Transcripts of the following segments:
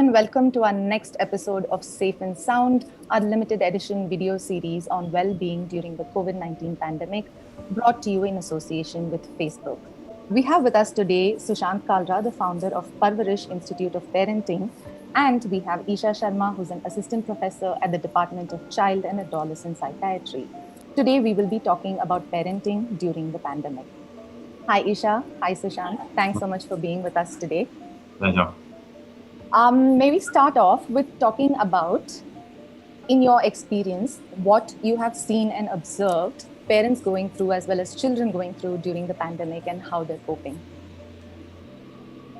and welcome to our next episode of Safe and Sound, our limited edition video series on well-being during the COVID-19 pandemic, brought to you in association with Facebook. We have with us today Sushant Kalra, the founder of Parvarish Institute of Parenting, and we have Isha Sharma, who's an assistant professor at the Department of Child and Adolescent Psychiatry. Today, we will be talking about parenting during the pandemic. Hi, Isha. Hi, Sushant. Thanks so much for being with us today. Pleasure. Maybe start off with talking about, in your experience, what you have seen and observed parents going through as well as children going through during the pandemic and how they're coping.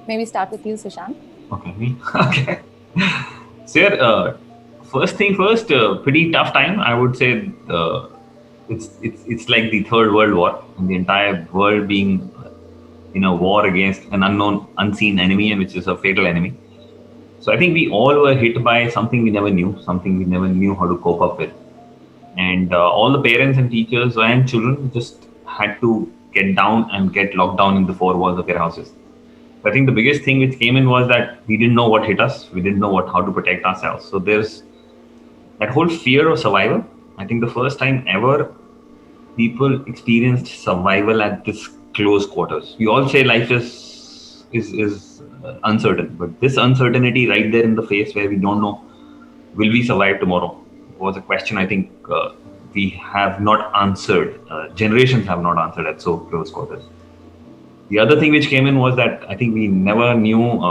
Maybe start with you, Sushant. Okay, me? Okay. So, first thing first, pretty tough time. I would say it's like the Third World War, and the entire world being in a war against an unknown, unseen enemy, and which is a fatal enemy. So I think we all were hit by something we never knew, something we never knew how to cope up with. And all the parents and teachers and children just had to get down and get locked down in the four walls of their houses. So I think the biggest thing which came in was that we didn't know what hit us. We didn't know how to protect ourselves. So there's that whole fear of survival. I think the first time ever people experienced survival at this close quarters. We all say life is uncertain, but this uncertainty right there in the face where we don't know, will we survive tomorrow, was a question I think we have not answered, generations have not answered at so close quarters. The other thing which came in was that I think we never knew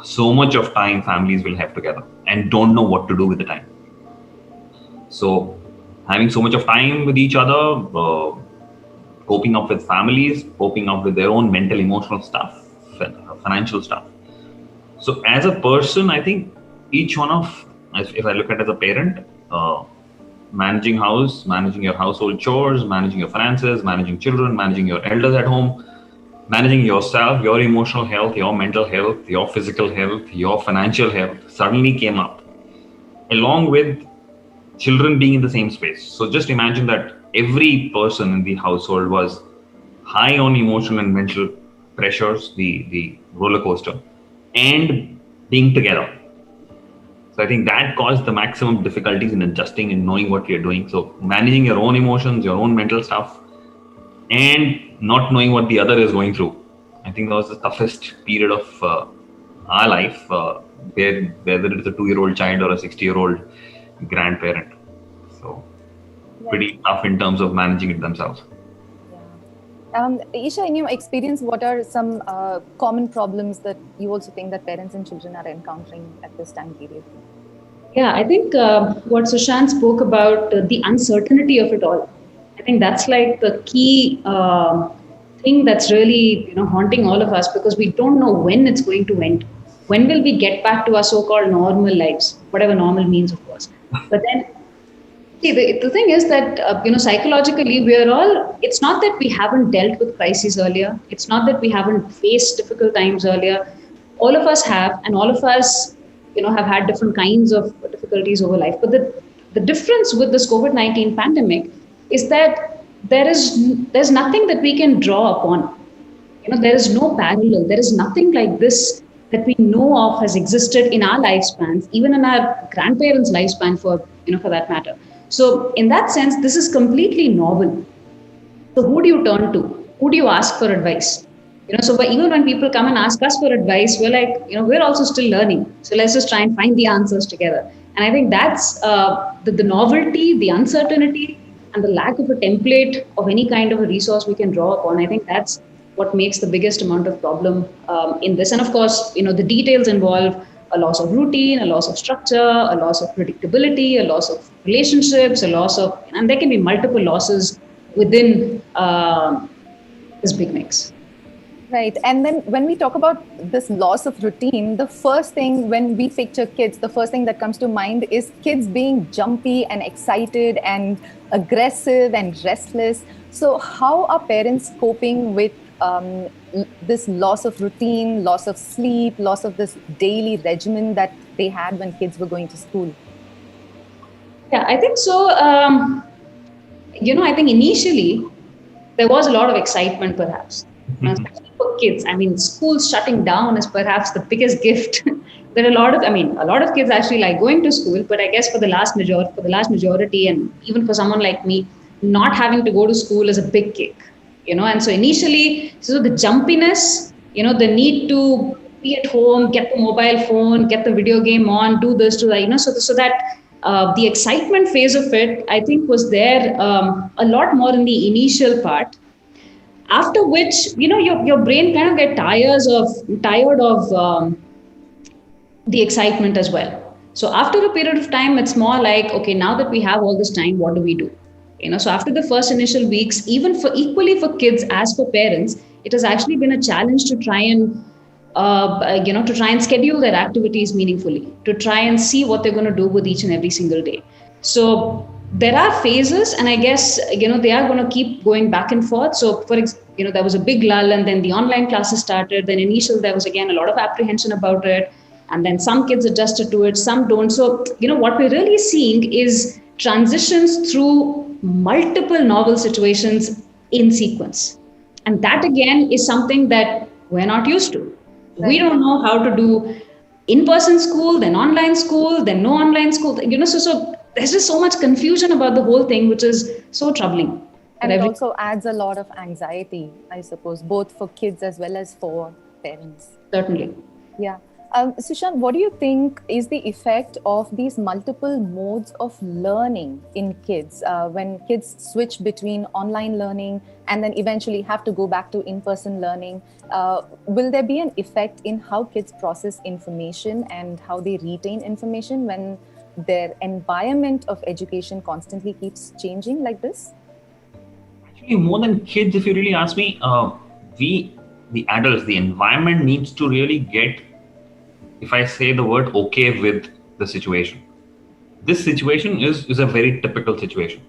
so much of time families will have together and don't know what to do with the time. So having so much of time with each other, coping up with families, coping up with their own mental, emotional stuff, financial stuff. So as a person, I think each one of, if I look at it as a parent, managing house, managing your household chores, managing your finances, managing children, managing your elders at home, managing yourself, your emotional health, your mental health, your physical health, your financial health suddenly came up, along with children being in the same space. So just imagine that every person in the household was high on emotional and mental pressures, the roller coaster, and being together. So I think that caused the maximum difficulties in adjusting and knowing what you're doing. So managing your own emotions, your own mental stuff, and not knowing what the other is going through. I think that was the toughest period of our life, whether it's a 2-year-old child or a 60-year-old grandparent. So pretty tough in terms of managing it themselves. Isha, in your experience, what are some common problems that you also think that parents and children are encountering at this time period? Yeah, I think what Sushant spoke about, the uncertainty of it all. I think that's like the key thing that's really haunting all of us, because we don't know when it's going to end. When will we get back to our so-called normal lives, whatever normal means, of course. But then, see, the thing is that, psychologically, it's not that we haven't dealt with crises earlier. It's not that we haven't faced difficult times earlier. All of us have, and all of us, have had different kinds of difficulties over life. But the difference with this COVID-19 pandemic is that there's nothing that we can draw upon. There is no parallel. There is nothing like this that we know of has existed in our lifespans, even in our grandparents' lifespan, for that matter. So in that sense, this is completely novel. So who do you turn to? Who do you ask for advice? Even when people come and ask us for advice, we're like, we're also still learning. So let's just try and find the answers together. And I think that's the novelty, the uncertainty, and the lack of a template of any kind of a resource we can draw upon. I think that's what makes the biggest amount of problem in this. And of course, the details involve a loss of routine, a loss of structure, a loss of predictability, a loss of relationships, and there can be multiple losses within this big mix. Right. And then when we talk about this loss of routine, the first thing when we picture kids, the first thing that comes to mind is kids being jumpy and excited and aggressive and restless. So how are parents coping with this loss of routine, loss of sleep, loss of this daily regimen that they had when kids were going to school? Yeah, I think so. I think initially there was a lot of excitement, perhaps, especially for kids. I mean, schools shutting down is perhaps the biggest gift there are a lot of kids actually like going to school, but I guess for the last majority, and even for someone like me, not having to go to school is a big kick, and so initially, so the jumpiness, the need to be at home, get the mobile phone, get the video game on, do this, do that, so that the excitement phase of it, I think, was there a lot more in the initial part. After which, your brain kind of get tired of the excitement as well. So after a period of time, it's more like, okay, now that we have all this time, what do we do? So after the first initial weeks, even for equally for kids as for parents, it has actually been a challenge to try and to try and schedule their activities meaningfully, to try and see what they're going to do with each and every single day. So there are phases, and I guess they are going to keep going back and forth. So there was a big lull, and then the online classes started. Then initial there was again a lot of apprehension about it, and then some kids adjusted to it, some don't. So what we're really seeing is transitions through multiple novel situations in sequence, and that again is something that we're not used to. Right. We don't know how to do in-person school, then online school, then no online school. So there's just so much confusion about the whole thing, which is so troubling. And it also adds a lot of anxiety, I suppose, both for kids as well as for parents. Certainly. Yeah. Sushant, what do you think is the effect of these multiple modes of learning in kids when kids switch between online learning and then eventually have to go back to in-person learning? Will there be an effect in how kids process information and how they retain information when their environment of education constantly keeps changing like this? Actually, more than kids, if you really ask me, the adults, the environment needs to really get, if I say the word, okay with the situation. This situation is a very typical situation.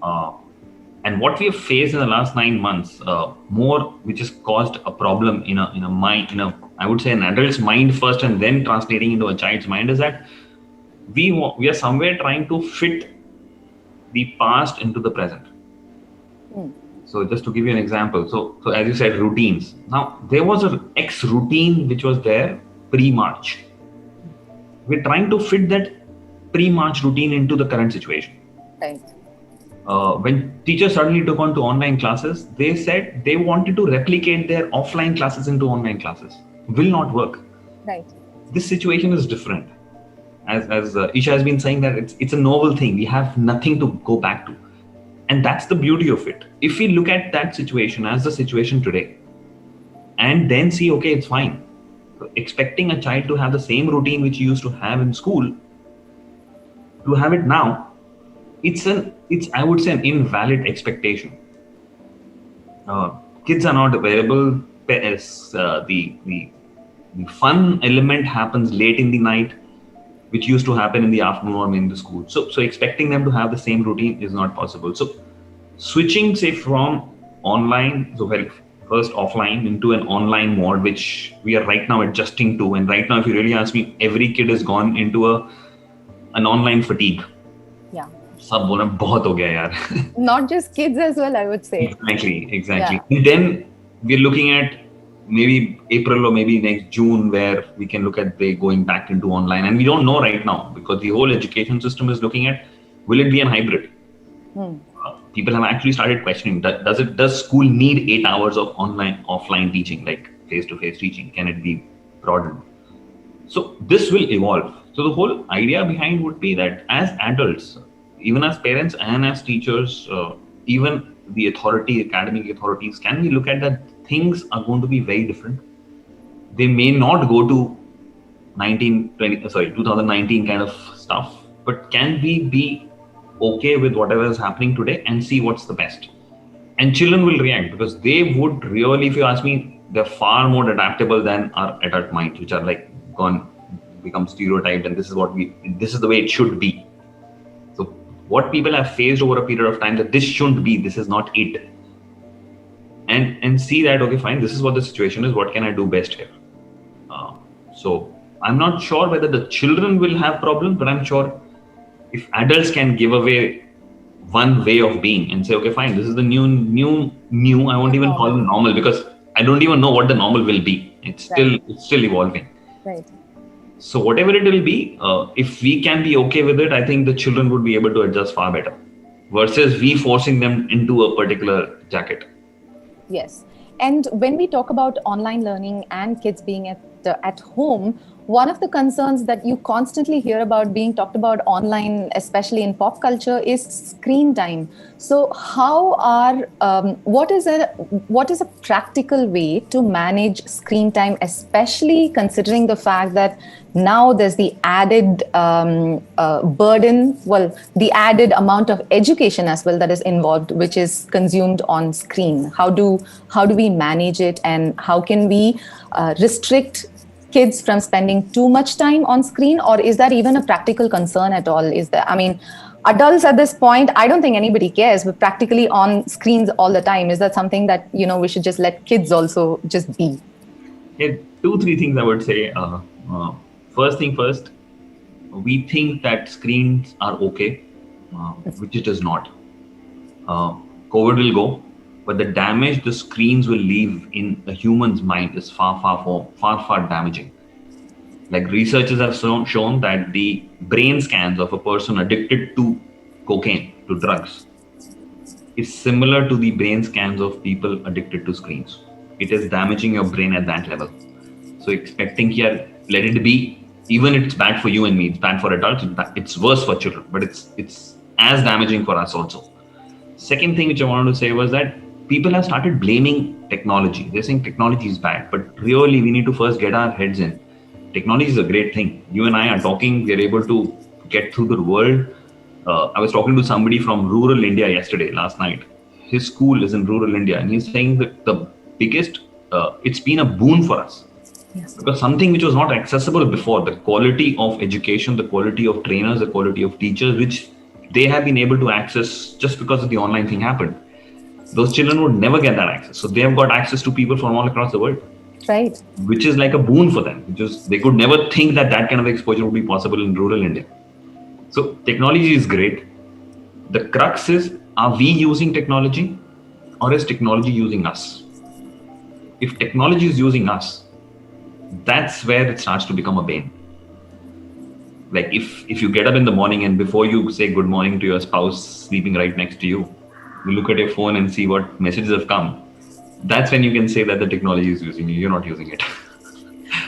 And what we have faced in the last 9 months, which has caused a problem in a mind, I would say an adult's mind first and then translating into a child's mind, is that we are somewhere trying to fit the past into the present. So just to give you an example, so as you said, routines. Now, there was an X routine which was there pre-March. We're trying to fit that pre-March routine into the current situation. Right. When teachers suddenly took on to online classes, they said they wanted to replicate their offline classes into online classes. Will not work. Right. This situation is different. As Isha has been saying, that it's a novel thing. We have nothing to go back to. And that's the beauty of it. If we look at that situation as the situation today, and then see, okay, it's fine. So expecting a child to have the same routine which you used to have in school, to have it now, it's I would say an invalid expectation. Kids are not available. The fun element happens late in the night, which used to happen in the afternoon or in the school. So expecting them to have the same routine is not possible. So switching, say, from online, first offline into an online mode, which we are right now adjusting to. And right now, if you really ask me, every kid has gone into an online fatigue. Yeah. Sab bolna bahut ho gaya yaar. Not just kids as well, I would say. Exactly. Yeah. And then we're looking at maybe April or maybe next June, where we can look at going back into online. And we don't know right now, because the whole education system is looking at, will it be a hybrid? People have actually started questioning, does school need 8 hours of offline teaching, like face-to-face teaching? Can it be broadened? So this will evolve. So the whole idea behind would be that as adults, even as parents and as teachers, even the academic authorities, can we look at that things are going to be very different? They may not go to 2019 kind of stuff, but can we be okay with whatever is happening today and see what's the best? And children will react, because they would really, if you ask me, they're far more adaptable than our adult minds, which are like become stereotyped, and this is the way it should be. So what people have faced over a period of time, that this shouldn't be, this is not it. And see that, okay, fine, this is what the situation is, what can I do best here? So I'm not sure whether the children will have problems, but I'm sure if adults can give away one way of being and say, okay, fine, this is the new, I won't even call it normal, because I don't even know what the normal will be. It's still evolving. Right. So whatever it will be, if we can be okay with it, I think the children would be able to adjust far better versus we forcing them into a particular jacket. Yes. And when we talk about online learning and kids being at home, one of the concerns that you constantly hear about being talked about online, especially in pop culture, is screen time. So, what is a practical way to manage screen time, especially considering the fact that now there's the added burden, the added amount of education as well that is involved, which is consumed on screen. How do we manage it, and how can we restrict kids from spending too much time on screen? Or is that even a practical concern at all? Adults at this point, I don't think anybody cares, but practically on screens all the time. Is that something that we should just let kids also just be? Yeah, 2-3 things I would say. First thing first, we think that screens are okay, which it is not. COVID will go, but the damage the screens will leave in a human's mind is far damaging. Like researchers have shown that the brain scans of a person addicted to cocaine, to drugs, is similar to the brain scans of people addicted to screens. It is damaging your brain at that level. So expecting here, let it be. Even it's bad for you and me, it's bad for adults, it's worse for children, but it's as damaging for us also. Second thing which I wanted to say was that people have started blaming technology. They're saying technology is bad, but really we need to first get our heads in. Technology is a great thing. You and I are talking, we're able to get through the world. I was talking to somebody from rural India last night. His school is in rural India, and he's saying that the biggest, it's been a boon for us. Yes. Because something which was not accessible before, the quality of education, the quality of trainers, the quality of teachers, which they have been able to access just because of the online thing happened. Those children would never get that access. So they have got access to people from all across the world. Right. Which is like a boon for them. They could never think that kind of exposure would be possible in rural India. So technology is great. The crux is, are we using technology or is technology using us? If technology is using us, that's where it starts to become a bane. Like if you get up in the morning and before you say good morning to your spouse sleeping right next to you, you look at your phone and see what messages have come, that's when you can say that the technology is using you, you're not using it.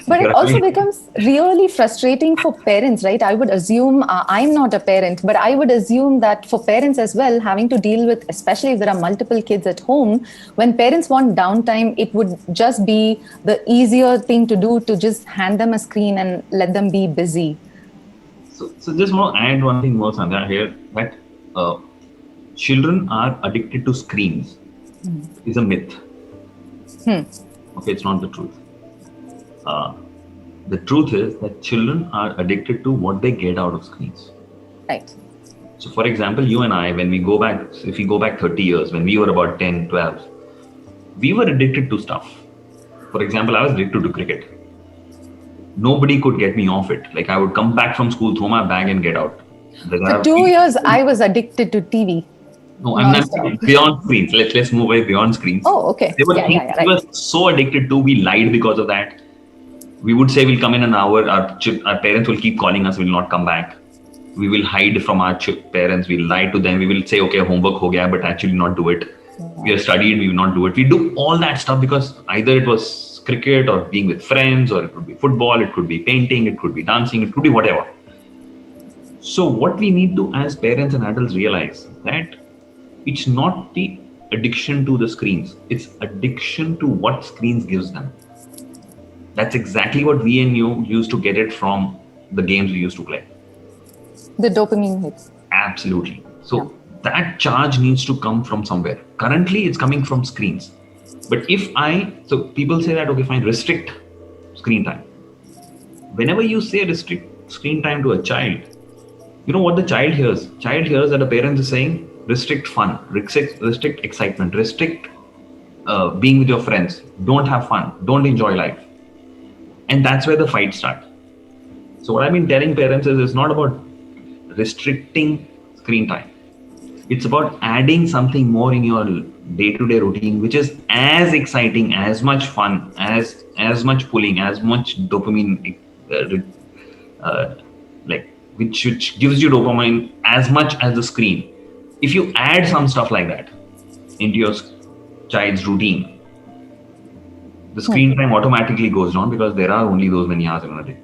But it also becomes really frustrating for parents, right? I would assume, I'm not a parent, but I would assume that for parents as well, having to deal with, especially if there are multiple kids at home, when parents want downtime, it would just be the easier thing to do to just hand them a screen and let them be busy. So just want to add one thing more, Sandhya, here, that children are addicted to screens is a myth. Okay, it's not the truth. The truth is that children are addicted to what they get out of screens. Right. So for example, you and I, if we go back 30 years, when we were about 10, 12, we were addicted to stuff. For example, I was addicted to cricket. Nobody could get me off it. Like I would come back from school, throw my bag and get out. For 2 years, I was addicted to TV. No, I'm not beyond screens. Let's move away beyond screens. Oh, okay. We were so addicted to, we lied because of that. We would say we'll come in an hour. Our parents will keep calling us. We'll not come back. We will hide from our parents. We'll lie to them. We will say, okay, homework ho gaya, but actually not do it. We have studied. We will not do it. We do all that stuff because either it was cricket or being with friends, or it could be football, it could be painting, it could be dancing, it could be whatever. So what we need to, as parents and adults, realize that it's not the addiction to the screens. It's addiction to what screens gives them. That's exactly what we and you used to get it from the games we used to play. The dopamine hits. Absolutely. So that charge needs to come from somewhere. Currently, it's coming from screens. But so people say that, okay, fine, restrict screen time. Whenever you say restrict screen time to a child, you know what the child hears? Child hears that a parent is saying, restrict fun, restrict excitement, restrict being with your friends, don't have fun, don't enjoy life. And that's where the fight starts. So what I've been telling parents is, it's not about restricting screen time. It's about adding something more in your day-to-day routine, which is as exciting, as much fun, as much pulling, as much dopamine like which gives you dopamine as much as the screen. If you add some stuff like that into your child's routine, the screen time automatically goes down because there are only those many hours in a day.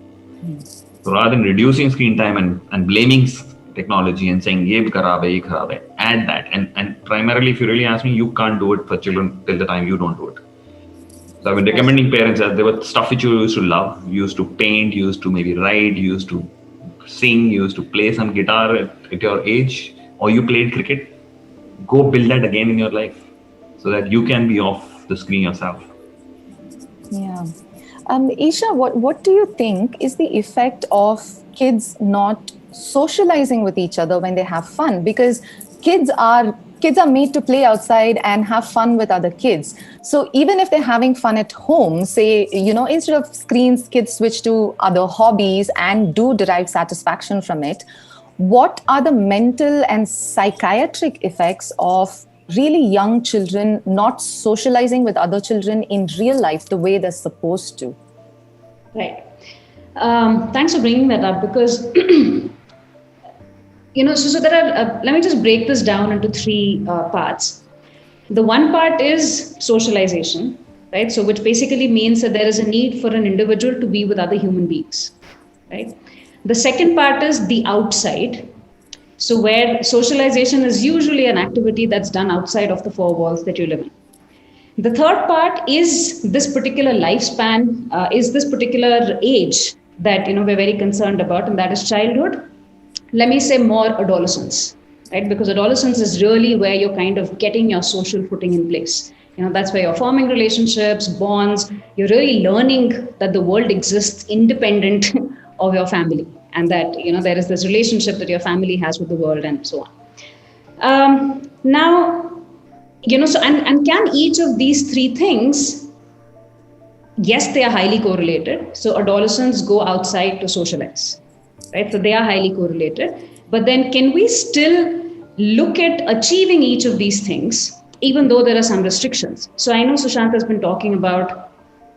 So rather than reducing screen time and blaming technology and saying ye kharab hai, ye kharab hai, add that. And primarily, if you really ask me, you can't do it for children till the time you don't do it. So I've been recommending parents that there were stuff which you used to love. You used to paint, you used to maybe write, you used to sing, you used to play some guitar at your age, or you played cricket. Go build that again in your life so that you can be off the screen yourself. Yeah. Isha, what do you think is the effect of kids not socializing with each other when they have fun? Because kids are made to play outside and have fun with other kids. So even if they're having fun at home, say, instead of screens, kids switch to other hobbies and do derive satisfaction from it. What are the mental and psychiatric effects of really young children not socializing with other children in real life the way they're supposed to? Right. Thanks for bringing that up, because so there are, let me just break this down into three parts. The one part is socialization, right? So which basically means that there is a need for an individual to be with other human beings, right? The second part is the outside. So where socialization is usually an activity that's done outside of the four walls that you live in. The third part is this particular lifespan, is this particular age that we're very concerned about, and that is childhood. Let me say more adolescence, right? Because adolescence is really where you're kind of getting your social footing in place. That's where you're forming relationships, bonds. You're really learning that the world exists independent of your family, and that there is this relationship that your family has with the world, and so on. Now, so and can each of these three things? Yes, they are highly correlated. So adolescents go outside to socialize, right? So they are highly correlated. But then can we still look at achieving each of these things, even though there are some restrictions? So I know Sushant has been talking about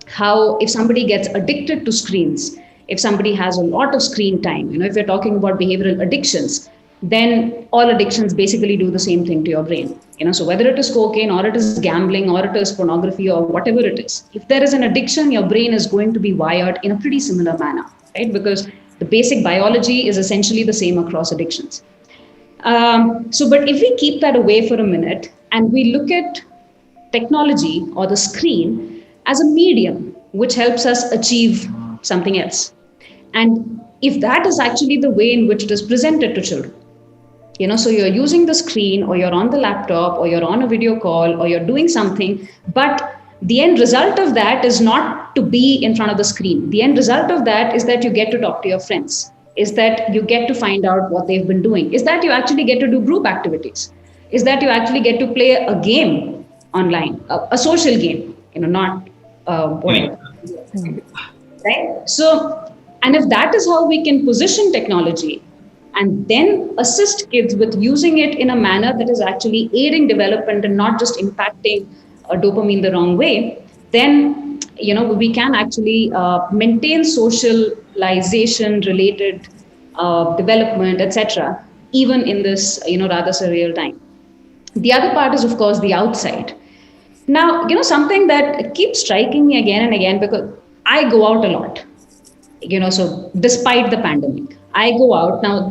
how if somebody gets addicted to screens, if somebody has a lot of screen time, if we're talking about behavioral addictions, then all addictions basically do the same thing to your brain. So whether it is cocaine or it is gambling or it is pornography or whatever it is, if there is an addiction, your brain is going to be wired in a pretty similar manner, right? Because the basic biology is essentially the same across addictions. But if we keep that away for a minute and we look at technology or the screen as a medium which helps us achieve something else, and if that is actually the way in which it is presented to children, so you're using the screen or you're on the laptop or you're on a video call or you're doing something, but the end result of that is not to be in front of the screen. The end result of that is that you get to talk to your friends, is that you get to find out what they've been doing, is that you actually get to do group activities, is that you actually get to play a game online, a social game, not whatever. Right? So, and if that is how we can position technology and then assist kids with using it in a manner that is actually aiding development and not just impacting dopamine the wrong way, then we can actually maintain socialization related development, etc., even in this rather surreal time. The other part is, of course, the outside. Now, something that keeps striking me again and again, because I go out a lot, so despite the pandemic, I go out. Now,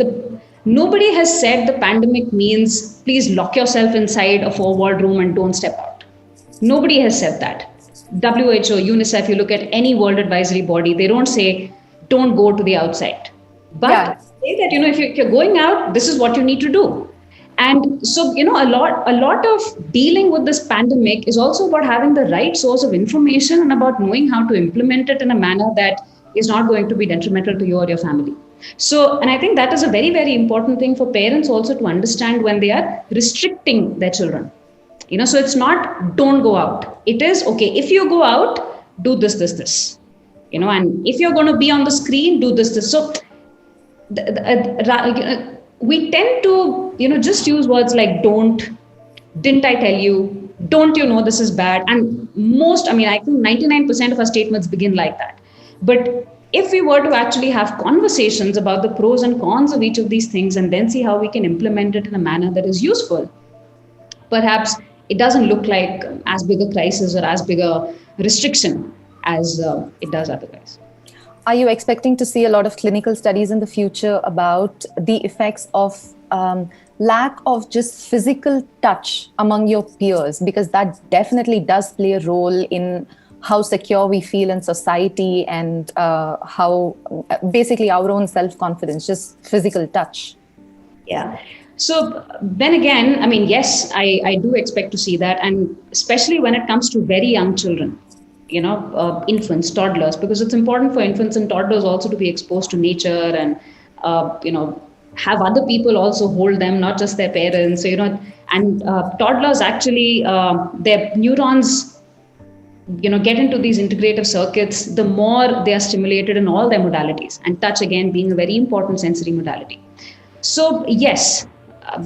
nobody has said the pandemic means please lock yourself inside a four-walled room and don't step out. Nobody has said that. WHO, UNICEF, you look at any world advisory body, they don't say don't go to the outside. But say that, if you're going out, this is what you need to do. And so, a lot of dealing with this pandemic is also about having the right source of information and about knowing how to implement it in a manner that is not going to be detrimental to you or your family. So, and I think that is a very, very important thing for parents also to understand when they are restricting their children. So it's not don't go out. It is, okay, if you go out, do this, and if you're going to be on the screen, do this. So we tend to, just use words like don't, didn't I tell you, don't you know this is bad? And I think 99% of our statements begin like that. But if we were to actually have conversations about the pros and cons of each of these things and then see how we can implement it in a manner that is useful, perhaps it doesn't look like as big a crisis or as big a restriction as it does otherwise. Are you expecting to see a lot of clinical studies in the future about the effects of lack of just physical touch among your peers? Because that definitely does play a role in how secure we feel in society and how basically our own self-confidence, just physical touch. Yeah. So then again, I mean, yes, I do expect to see that. And especially when it comes to very young children, infants, toddlers, because it's important for infants and toddlers also to be exposed to nature and, have other people also hold them, not just their parents. So, and toddlers actually, their neurons, get into these integrative circuits, the more they are stimulated in all their modalities, and touch again being a very important sensory modality. So yes, I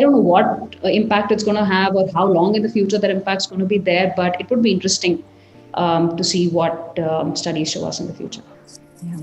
don't know what impact it's going to have or how long in the future that impact's going to be there, but it would be interesting to see what studies show us in the future. Yeah.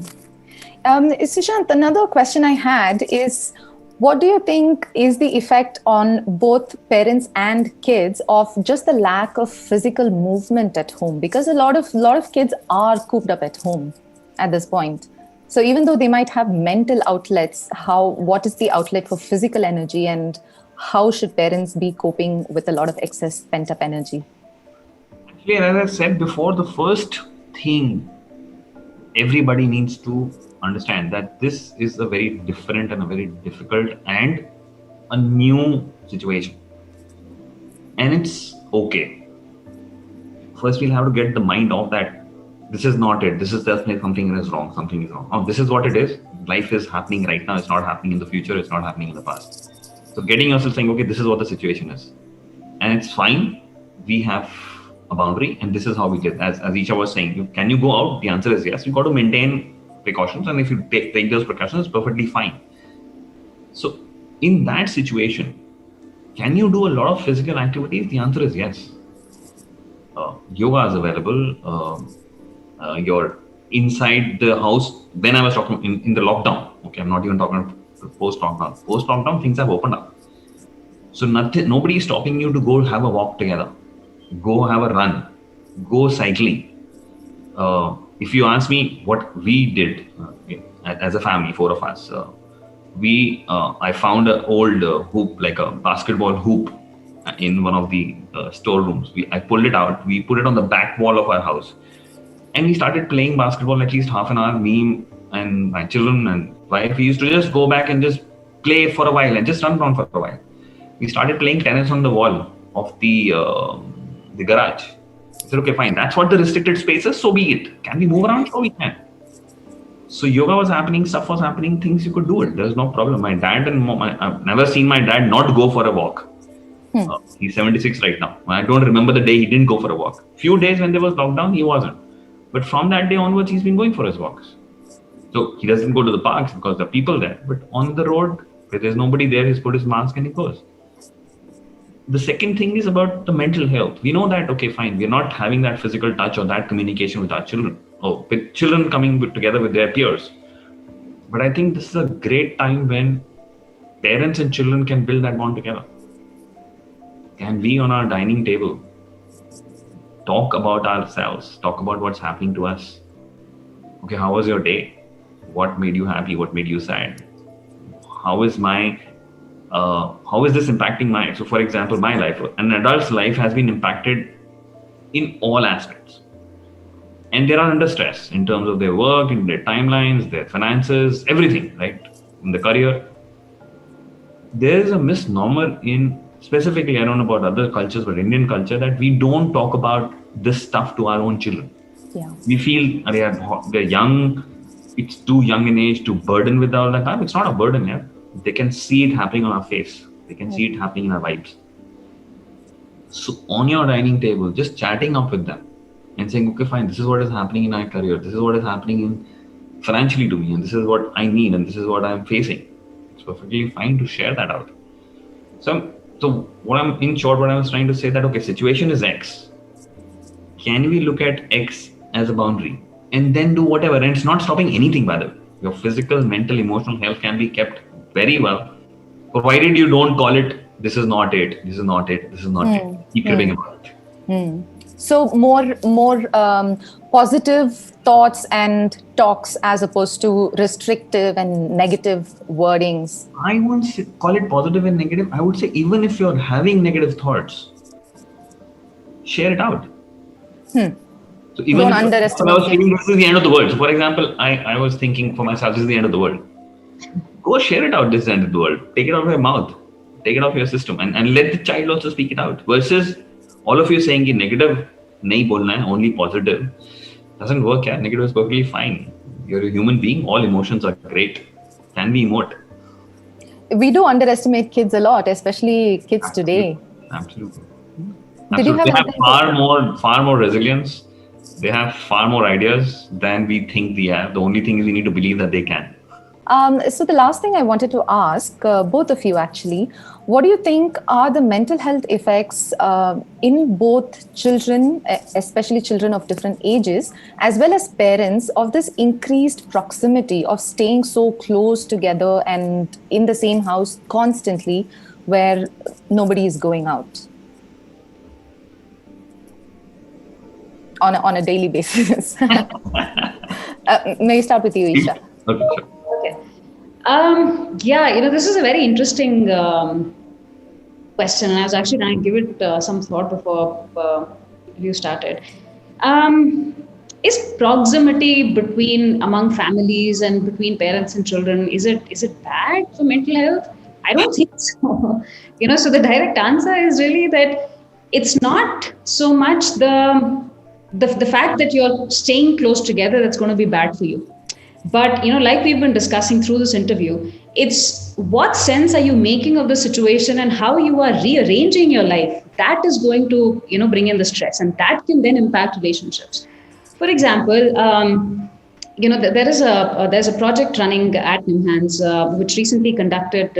Sushant, another question I had is, what do you think is the effect on both parents and kids of just the lack of physical movement at home? Because a lot of kids are cooped up at home at this point. So even though they might have mental outlets, what is the outlet for physical energy, and how should parents be coping with a lot of excess pent-up energy? Actually, as I said before, the first thing everybody needs to understand that this is a very different and a very difficult and a new situation. And it's okay. First, we'll have to get the mind off that this is not it. This is definitely something is wrong. Something is wrong. Oh, this is what it is. Life is happening right now. It's not happening in the future. It's not happening in the past. So getting yourself saying, okay, this is what the situation is. And it's fine. We have a boundary, and this is how we get. As Isha was saying, can you go out? The answer is yes. You got to maintain precautions, and if you take those precautions, it's perfectly fine. So in that situation, can you do a lot of physical activities? The answer is yes. Yoga is available. You're inside the house. Then I was talking in the lockdown. Okay, I'm not even talking about post-lockdown. Post-lockdown, things have opened up. So nobody is stopping you to go have a walk together. Go have a run. Go cycling. If you ask me what we did as a family, 4 of us, I found an old hoop, like a basketball hoop, in one of the storerooms. I pulled it out. We put it on the back wall of our house, and we started playing basketball at least half an hour. Me and my children and wife, we used to just go back and just play for a while and just run around for a while. We started playing tennis on the wall of the garage. I said, okay, fine. That's what the restricted space is. So be it. Can we move around? So we can. So yoga was happening, stuff was happening, things you could do it. There's no problem. My dad and mom, I've never seen my dad not go for a walk. He's 76 right now. I don't remember the day he didn't go for a walk. Few days when there was lockdown, he wasn't. But from that day onwards, he's been going for his walks. So he doesn't go to the parks because there are people there. But on the road, where there's nobody there, he's put his mask and he goes. The second thing is about the mental health. We know that, okay, fine, we're not having that physical touch or that communication with our children, or with children coming together with their peers. But I think this is a great time when parents and children can build that bond together. Can we on our dining table talk about ourselves, talk about what's happening to us? Okay, how was your day? What made you happy? What made you sad? How is this impacting my life? So for example, my life, an adult's life has been impacted in all aspects. And they are under stress in terms of their work, in their timelines, their finances, everything, right? In the career. There is a misnomer in, specifically, I don't know about other cultures, but Indian culture, that we don't talk about this stuff to our own children. Yeah. We feel they're young, it's too young in age to burden with all that time. It's not a burden, yeah. They can see it happening on our face. They can see it happening in our vibes. So on your dining table, just chatting up with them and saying, okay, fine, this is what is happening in my career. This is what is happening in financially to me. And this is what I need. And this is what I'm facing. It's perfectly fine to share that out. So what I was trying to say that, okay, situation is X. Can we look at X as a boundary and then do whatever. And it's not stopping anything, by the way. Your physical, mental, emotional health can be kept very well, provided you don't call it, this is not it, this is not it, this is not it. Keep tripping about it. So more positive thoughts and talks as opposed to restrictive and negative wordings. I won't call it positive and negative. I would say even if you're having negative thoughts, share it out. So even Don't if underestimate I was thinking it. this is the end of the world. So for example, I was thinking for myself, this is the end of the world. Go share it out, this is the end of the world. Take it out of your mouth. Take it off your system and let the child also speak it out. Versus all of you saying negative, nahi bolna hai, only positive. Doesn't work, yeah. Negative is perfectly fine. You're a human being. All emotions are great. Can we emote? We do underestimate kids a lot, especially kids today. Absolutely. Did you have They have anything far more resilience. They have far more ideas than we think they have. The only thing is we need to believe that they can. So the last thing I wanted to ask both of you actually, what do you think are the mental health effects in both children, especially children of different ages, as well as parents, of this increased proximity of staying so close together and in the same house constantly where nobody is going out on a daily basis? May I start with you, Isha? Okay, sure. Okay. Yeah, this is a very interesting question, and I was actually trying to give it some thought before you started. Is proximity among families and between parents and children, is it bad for mental health? I don't think so. So the direct answer is really that it's not so much the fact that you're staying close together that's going to be bad for you. But, like we've been discussing through this interview, it's what sense are you making of the situation and how you are rearranging your life. That is going to, bring in the stress, and that can then impact relationships. For example, there's a project running at NIMHANS, which recently conducted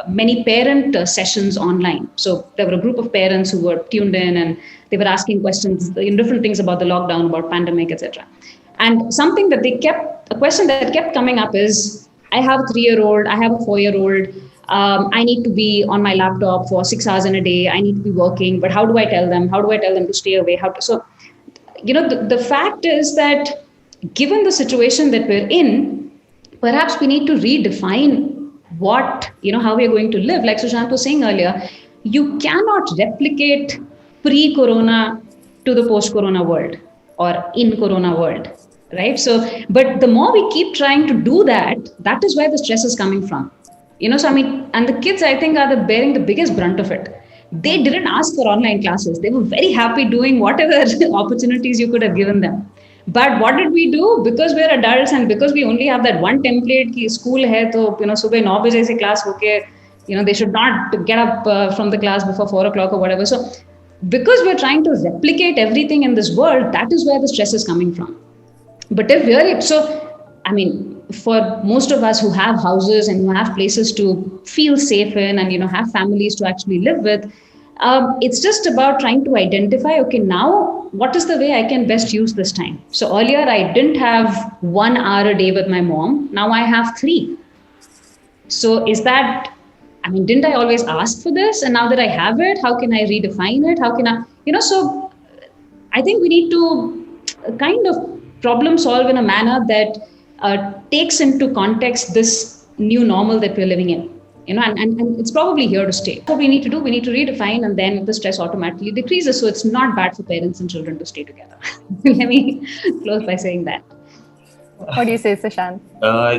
many parent sessions online. So there were a group of parents who were tuned in, and they were asking questions, different things about the lockdown, about pandemic, etc. And a question that kept coming up is, I have a 3-year-old, I have a 4-year-old, I need to be on my laptop for 6 hours in a day, I need to be working, but how do I tell them? How do I tell them to stay away? So, the fact is that given the situation that we're in, perhaps we need to redefine how we are going to live. Like Sushant was saying earlier, you cannot replicate pre-corona to the post-corona world or in corona world. Right. So, but the more we keep trying to do that, that is where the stress is coming from. And the kids, I think, are bearing the biggest brunt of it. They didn't ask for online classes. They were very happy doing whatever opportunities you could have given them. But what did we do? Because we're adults and because we only have that one template, ki school hai, to, subah 9 baje se class hoke, they should not get up from the class before 4 o'clock or whatever. So, because we're trying to replicate everything in this world, that is where the stress is coming from. But if really, for most of us who have houses and who have places to feel safe in and, have families to actually live with, it's just about trying to identify, okay, now what is the way I can best use this time? So earlier I didn't have 1 hour a day with my mom. Now I have 3. So didn't I always ask for this? And now that I have it, how can I redefine it? How can I, so I think we need to kind of problem solve in a manner that takes into context this new normal that we're living in, and it's probably here to stay. What we need to do, we need to redefine, and then the stress automatically decreases. So it's not bad for parents and children to stay together. Let me close by saying that. What do you say, Sushant?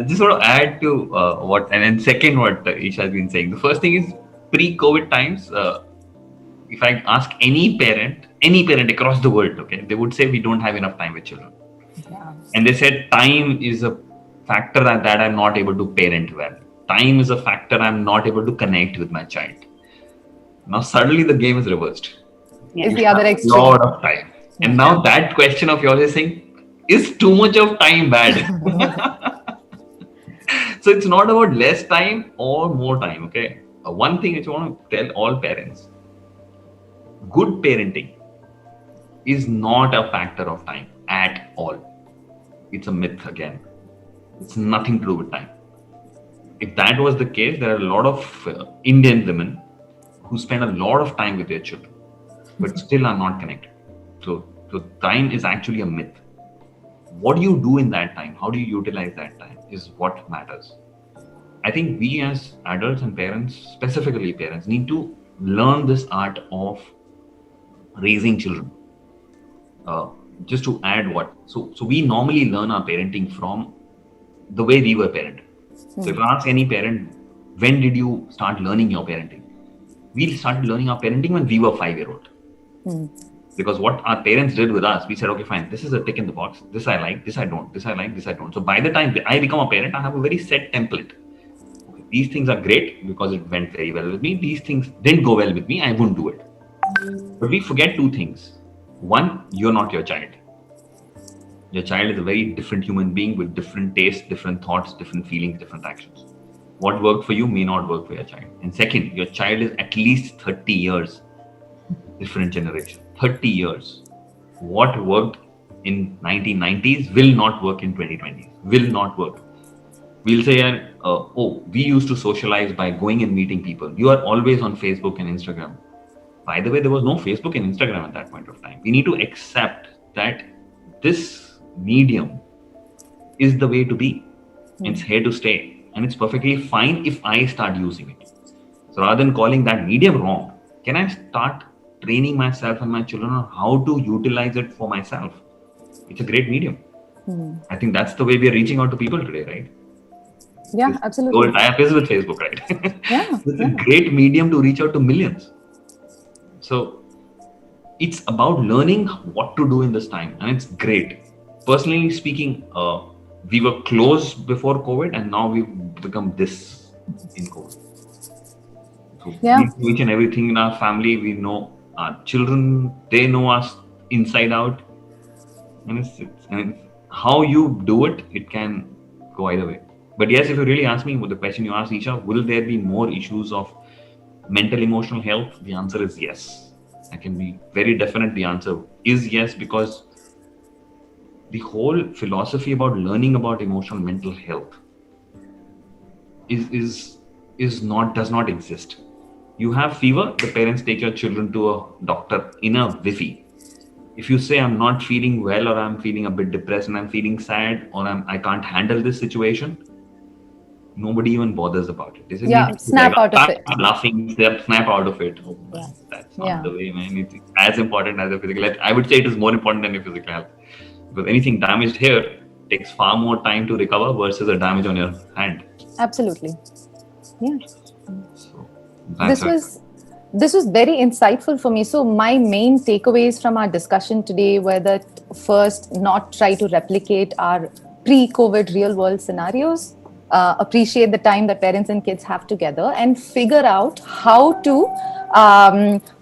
Just want to add to what Isha has been saying. The first thing is pre-COVID times. If I ask any parent across the world, okay, they would say we don't have enough time with children. Yeah. And they said time is a factor that I'm not able to parent well. Time is a factor I'm not able to connect with my child. Now suddenly the game is reversed. It's the other extreme. A lot of time. And now that question of yours is saying, is too much of time bad? So it's not about less time or more time, okay? One thing which I want to tell all parents, good parenting is not a factor of time at all. it's a myth again. It's nothing to do with time. If that was the case, there are a lot of Indian women who spend a lot of time with their children, but still are not connected. So time is actually a myth. What do you do in that time? How do you utilize that time is what matters. I think we as adults and parents, specifically parents, need to learn this art of raising children. Just to add so we normally learn our parenting from the way we were parented. So if I ask any parent, when did you start learning your parenting? We started learning our parenting when we were 5-year-old. Because what our parents did with us, we said, okay, fine, this is a tick in the box. This I like, this I don't, this I like, this I don't. So by the time I become a parent, I have a very set template. Okay, these things are great because it went very well with me. These things didn't go well with me. I wouldn't do it. But we forget two things. One, you're not your child. Your child is a very different human being with different tastes, different thoughts, different feelings, different actions. What worked for you may not work for your child. And second, your child is at least 30 years different generation. 30 years. What worked in 1990s will not work in 2020s. Will not work. We'll say, we used to socialize by going and meeting people. You are always on Facebook and Instagram. By the way, there was no Facebook and Instagram at that point of time. We need to accept that this medium is the way to be. It's here to stay. And it's perfectly fine if I start using it. So rather than calling that medium wrong, can I start training myself and my children on how to utilize it for myself? It's a great medium. I think that's the way we are reaching out to people today, right? Yeah, absolutely. The whole tie-up is with Facebook, right? It's a great medium to reach out to millions. So it's about learning what to do in this time, and it's great. Personally speaking, we were close before COVID, and now we've become this in COVID. So we do each and everything in our family. We know our children; they know us inside out, and it's how you do it. It can go either way. But yes, if you really ask me, with the question you asked, Isha, will there be more issues of mental emotional health? The answer is yes. I can be very definite. The answer is yes, because the whole philosophy about learning about emotional mental health does not exist. You have fever, the parents take your children to a doctor in a whiffy. If you say I'm not feeling well, or I'm feeling a bit depressed and I'm feeling sad, or I can't handle this situation, nobody even bothers about it. They say, snap out of it. Laughing, snap out of it. Oh, that's not the way, man. It's as important as a physical health. I would say it is more important than your physical health. Because anything damaged here takes far more time to recover versus a damage on your hand. Absolutely. Yeah. So, this was very insightful for me. So my main takeaways from our discussion today were that first, not try to replicate our pre-COVID real world scenarios. Appreciate the time that parents and kids have together, and figure out how to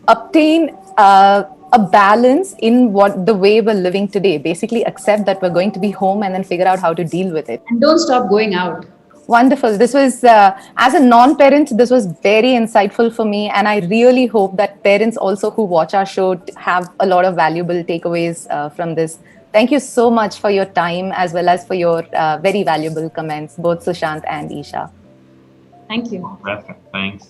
obtain a balance in the way we're living today. Basically accept that we're going to be home and then figure out how to deal with it. And don't stop going out. Wonderful. This was, as a non-parent, this was very insightful for me. And I really hope that parents also who watch our show have a lot of valuable takeaways from this. Thank you so much for your time, as well as for your very valuable comments, both Sushant and Isha. Thank you. Thanks.